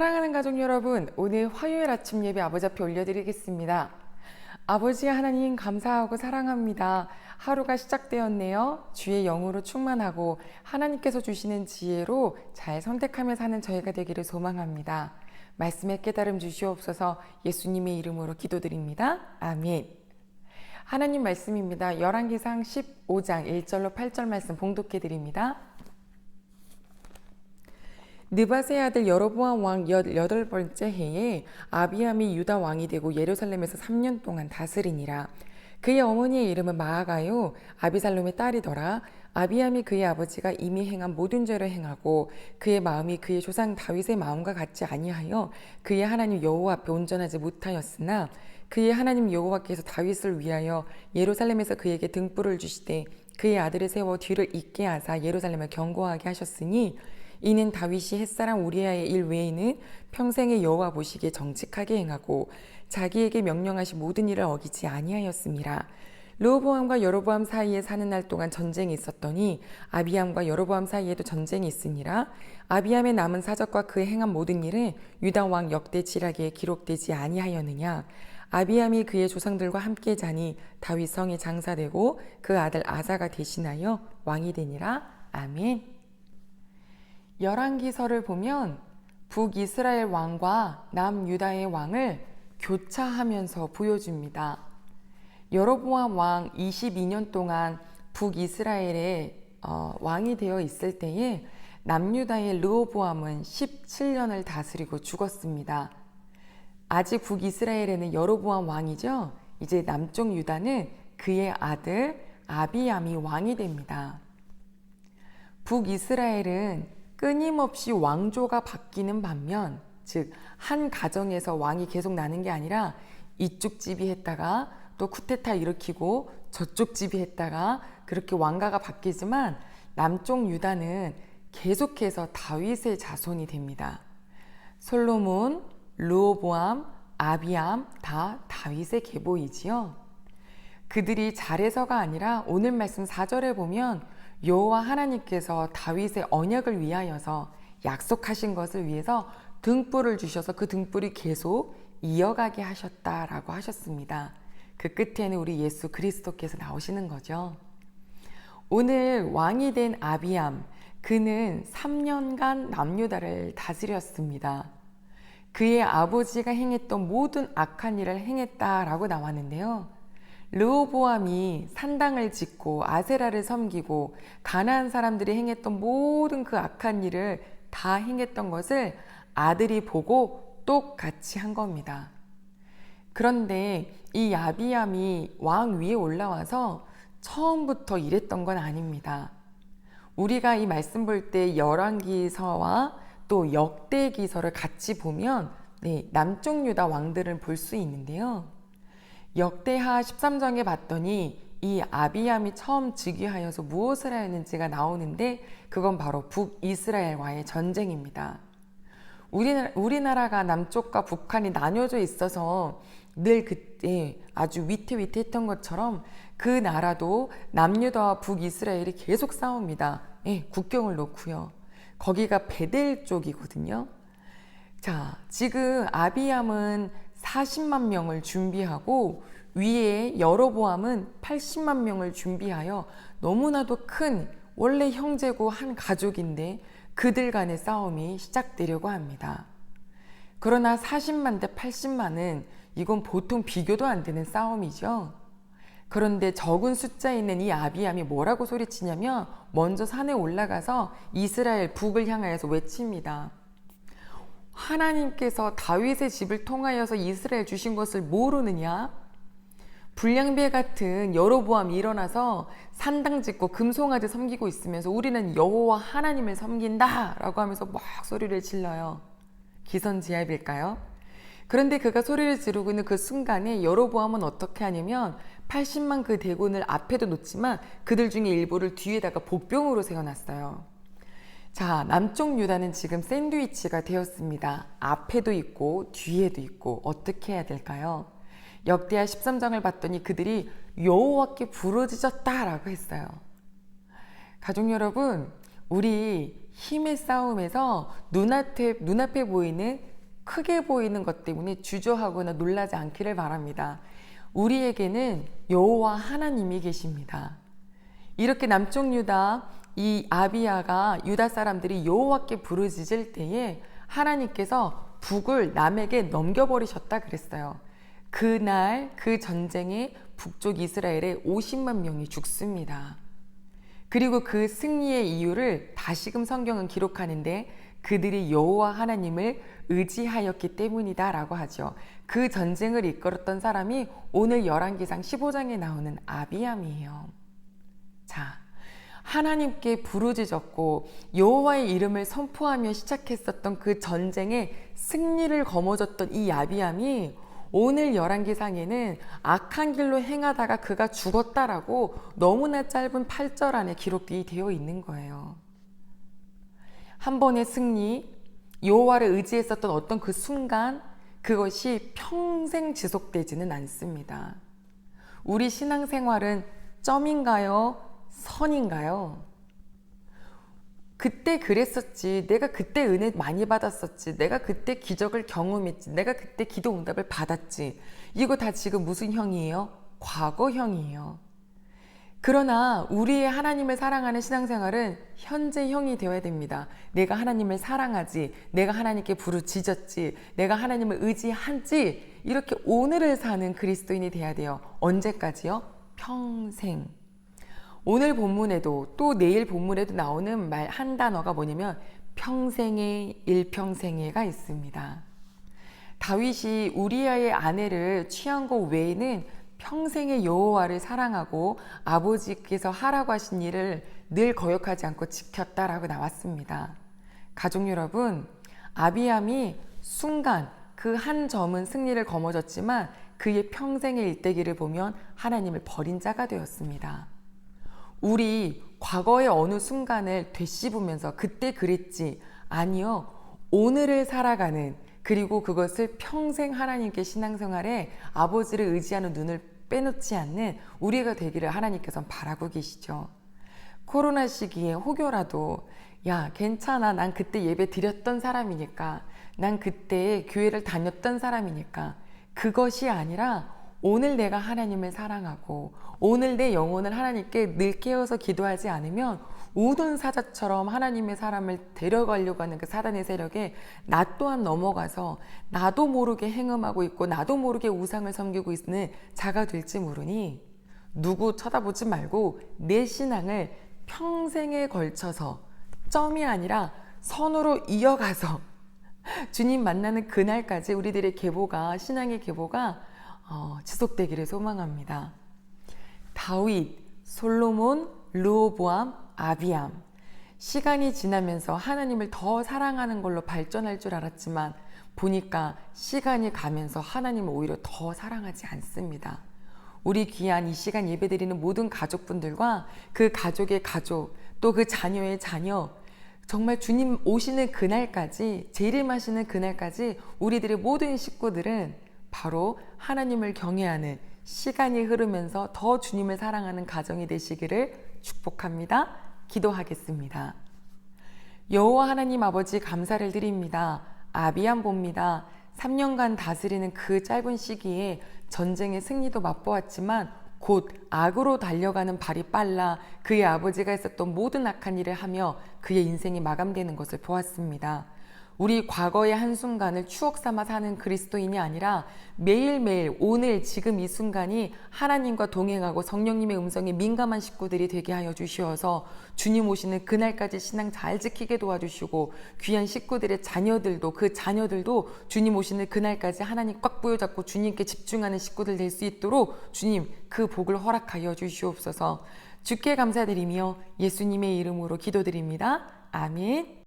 사랑하는 가족 여러분, 오늘 화요일 아침 예배 아버지 앞에 올려드리겠습니다. 아버지 하나님 감사하고 사랑합니다. 하루가 시작되었네요. 주의 영으로 충만하고 하나님께서 주시는 지혜로 잘 선택하며 사는 저희가 되기를 소망합니다. 말씀의 깨달음 주시옵소서. 예수님의 이름으로 기도드립니다. 아멘. 하나님 말씀입니다. 열왕기상 15장 1절로 8절 말씀 봉독해 드립니다. 느밧의 아들 여로보암 왕 18번째 해에 아비암이 유다 왕이 되고 예루살렘에서 3년 동안 다스리니라. 그의 어머니의 이름은 마아가요 아비살롬의 딸이더라. 아비암이 그의 아버지가 이미 행한 모든 죄를 행하고 그의 마음이 그의 조상 다윗의 마음과 같지 아니하여 그의 하나님 여호와 앞에 온전하지 못하였으나 그의 하나님 여호와께서 다윗을 위하여 예루살렘에서 그에게 등불을 주시되 그의 아들을 세워 뒤를 잇게 하사 예루살렘을 견고하게 하셨으니 이는 다윗이 햇사람 우리아의 일 외에는 평생의 여호와 보시기에 정직하게 행하고 자기에게 명령하신 모든 일을 어기지 아니하였음이라. 르호보암과 여로보암 사이에 사는 날 동안 전쟁이 있었더니 아비암과 여로보암 사이에도 전쟁이 있으니라. 아비암의 남은 사적과 그의 행한 모든 일은 유다 왕 역대 지략에 기록되지 아니하였느냐. 아비암이 그의 조상들과 함께 자니 다윗 성에 장사되고 그 아들 아사가 대신하여 왕이 되니라. 아멘. 열왕기서를 보면 북이스라엘 왕과 남유다의 왕을 교차하면서 보여줍니다. 여로보암 왕 22년 동안 북이스라엘의 왕이 되어 있을 때에 남유다의 르호보암은 17년을 다스리고 죽었습니다. 아직 북이스라엘에는 여로보암 왕이죠. 이제 남쪽 유다는 그의 아들 아비암이 왕이 됩니다. 북이스라엘은 끊임없이 왕조가 바뀌는 반면, 즉 한 가정에서 왕이 계속 나는 게 아니라 이쪽 집이 했다가 또 쿠데타 일으키고 저쪽 집이 했다가 그렇게 왕가가 바뀌지만 남쪽 유다는 계속해서 다윗의 자손이 됩니다. 솔로몬, 르호보암, 아비암 다 다윗의 계보이지요. 그들이 잘해서가 아니라 오늘 말씀 4절에 보면 여호와 하나님께서 다윗의 언약을 위하여서 약속하신 것을 위해서 등불을 주셔서 그 등불이 계속 이어가게 하셨다라고 하셨습니다. 그 끝에는 우리 예수 그리스도께서 나오시는 거죠. 오늘 왕이 된 아비암, 그는 3년간 남유다를 다스렸습니다. 그의 아버지가 행했던 모든 악한 일을 행했다라고 나왔는데요. 르호보암이 산당을 짓고 아세라를 섬기고 가나안 사람들이 행했던 모든 그 악한 일을 다 행했던 것을 아들이 보고 똑같이 한 겁니다. 그런데 이 아비암이 왕 위에 올라와서 처음부터 이랬던 건 아닙니다. 우리가 이 말씀 볼 때 열왕기서와 또 역대기서를 같이 보면 남쪽 유다 왕들을 볼 수 있는데요. 역대하 13장에 봤더니 이 아비암이 처음 즉위하여서 무엇을 하였는지가 나오는데 그건 바로 북이스라엘과의 전쟁입니다. 우리나라가 남쪽과 북한이 나뉘어져 있어서 늘 그때 아주 위태위태했던 것처럼 그 나라도 남유다와 북이스라엘이 계속 싸웁니다. 국경을 놓고요. 거기가 베델 쪽이거든요. 자, 지금 아비암은 40만 명을 준비하고 위에 여로보암은 80만 명을 준비하여 너무나도 큰 원래 형제고 한 가족인데 그들 간의 싸움이 시작되려고 합니다. 그러나 40만 대 80만은 이건 보통 비교도 안 되는 싸움이죠. 그런데 적은 숫자에 있는 이 아비암이 뭐라고 소리치냐면 먼저 산에 올라가서 이스라엘 북을 향하여서 외칩니다. 하나님께서 다윗의 집을 통하여서 이스라엘 주신 것을 모르느냐? 불량배 같은 여로보암이 일어나서 산당 짓고 금송아지 섬기고 있으면서 우리는 여호와 하나님을 섬긴다 라고 하면서 막 소리를 질러요. 기선제압일까요? 그런데 그가 소리를 지르고 있는 그 순간에 여로보암은 어떻게 하냐면 80만 그 대군을 앞에도 놓지만 그들 중에 일부를 뒤에다가 복병으로 세워놨어요. 자, 남쪽 유다는 지금 샌드위치가 되었습니다. 앞에도 있고 뒤에도 있고 어떻게 해야 될까요? 역대하 13장을 봤더니 그들이 여호와께 부르짖었다라고 했어요. 가족 여러분, 우리 힘의 싸움에서 눈앞에 보이는 크게 보이는 것 때문에 주저하거나 놀라지 않기를 바랍니다. 우리에게는 여호와 하나님이 계십니다. 이렇게 남쪽 유다 이 아비야가 유다 사람들이 여호와께 부르짖을 때에 하나님께서 북을 남에게 넘겨버리셨다 그랬어요. 그날 그 전쟁에 북쪽 이스라엘에 50만 명이 죽습니다. 그리고 그 승리의 이유를 다시금 성경은 기록하는데 그들이 여호와 하나님을 의지하였기 때문이다 라고 하죠. 그 전쟁을 이끌었던 사람이 오늘 열왕기상 15장에 나오는 아비암이에요. 자, 하나님께 부르짖었고 여호와의 이름을 선포하며 시작했었던 그 전쟁에 승리를 거머쥐었던 이 아비암이 오늘 열왕기상에는 악한 길로 행하다가 그가 죽었다라고 너무나 짧은 8절 안에 기록이 되어 있는 거예요. 한 번의 승리, 여호와를 의지했었던 어떤 그 순간, 그것이 평생 지속되지는 않습니다. 우리 신앙생활은 점인가요? 선인가요? 그때 그랬었지. 내가 그때 은혜 많이 받았었지. 내가 그때 기적을 경험했지. 내가 그때 기도 응답을 받았지. 이거 다 지금 무슨 형이에요? 과거형이에요. 그러나 우리의 하나님을 사랑하는 신앙생활은 현재형이 되어야 됩니다. 내가 하나님을 사랑하지. 내가 하나님께 부르짖었지. 내가 하나님을 의지하지. 이렇게 오늘을 사는 그리스도인이 돼야 돼요. 언제까지요? 평생. 오늘 본문에도 또 내일 본문에도 나오는 말 한 단어가 뭐냐면 평생의 일평생에가 있습니다. 다윗이 우리아의 아내를 취한 것 외에는 평생의 여호와를 사랑하고 아버지께서 하라고 하신 일을 늘 거역하지 않고 지켰다라고 나왔습니다. 가족 여러분, 아비암이 순간 그 한 점은 승리를 거머쥐었지만 그의 평생의 일대기를 보면 하나님을 버린 자가 되었습니다. 우리 과거의 어느 순간을 되씹으면서 그때 그랬지, 아니요, 오늘을 살아가는, 그리고 그것을 평생 하나님께 신앙생활에 아버지를 의지하는 눈을 빼놓지 않는 우리가 되기를 하나님께서는 바라고 계시죠. 코로나 시기에 혹여라도 야, 괜찮아, 난 그때 예배 드렸던 사람이니까, 난 그때 교회를 다녔던 사람이니까, 그것이 아니라 오늘 내가 하나님을 사랑하고 오늘 내 영혼을 하나님께 늘 깨어서 기도하지 않으면 우둔 사자처럼 하나님의 사람을 데려가려고 하는 그 사단의 세력에 나 또한 넘어가서 나도 모르게 행음하고 있고 나도 모르게 우상을 섬기고 있는 자가 될지 모르니 누구 쳐다보지 말고 내 신앙을 평생에 걸쳐서 점이 아니라 선으로 이어가서 주님 만나는 그날까지 우리들의 계보가, 신앙의 계보가 지속되기를 소망합니다. 다윗, 솔로몬, 르호보암, 아비암. 시간이 지나면서 하나님을 더 사랑하는 걸로 발전할 줄 알았지만 보니까 시간이 가면서 하나님을 오히려 더 사랑하지 않습니다. 우리 귀한 이 시간 예배드리는 모든 가족분들과 그 가족의 가족, 또 그 자녀의 자녀, 정말 주님 오시는 그날까지, 재림하시는 그날까지 우리들의 모든 식구들은 바로 하나님을 경외하는, 시간이 흐르면서 더 주님을 사랑하는 가정이 되시기를 축복합니다. 기도하겠습니다. 여호와 하나님 아버지 감사를 드립니다. 아비암 봅니다. 3년간 다스리는 그 짧은 시기에 전쟁의 승리도 맛보았지만 곧 악으로 달려가는 발이 빨라 그의 아버지가 했었던 모든 악한 일을 하며 그의 인생이 마감되는 것을 보았습니다. 우리 과거의 한순간을 추억 삼아 사는 그리스도인이 아니라 매일매일 오늘 지금 이 순간이 하나님과 동행하고 성령님의 음성에 민감한 식구들이 되게 하여 주시어서 주님 오시는 그날까지 신앙 잘 지키게 도와주시고 귀한 식구들의 자녀들도, 그 자녀들도 주님 오시는 그날까지 하나님 꽉 부여잡고 주님께 집중하는 식구들 될 수 있도록 주님 그 복을 허락하여 주시옵소서. 주께 감사드리며 예수님의 이름으로 기도드립니다. 아멘.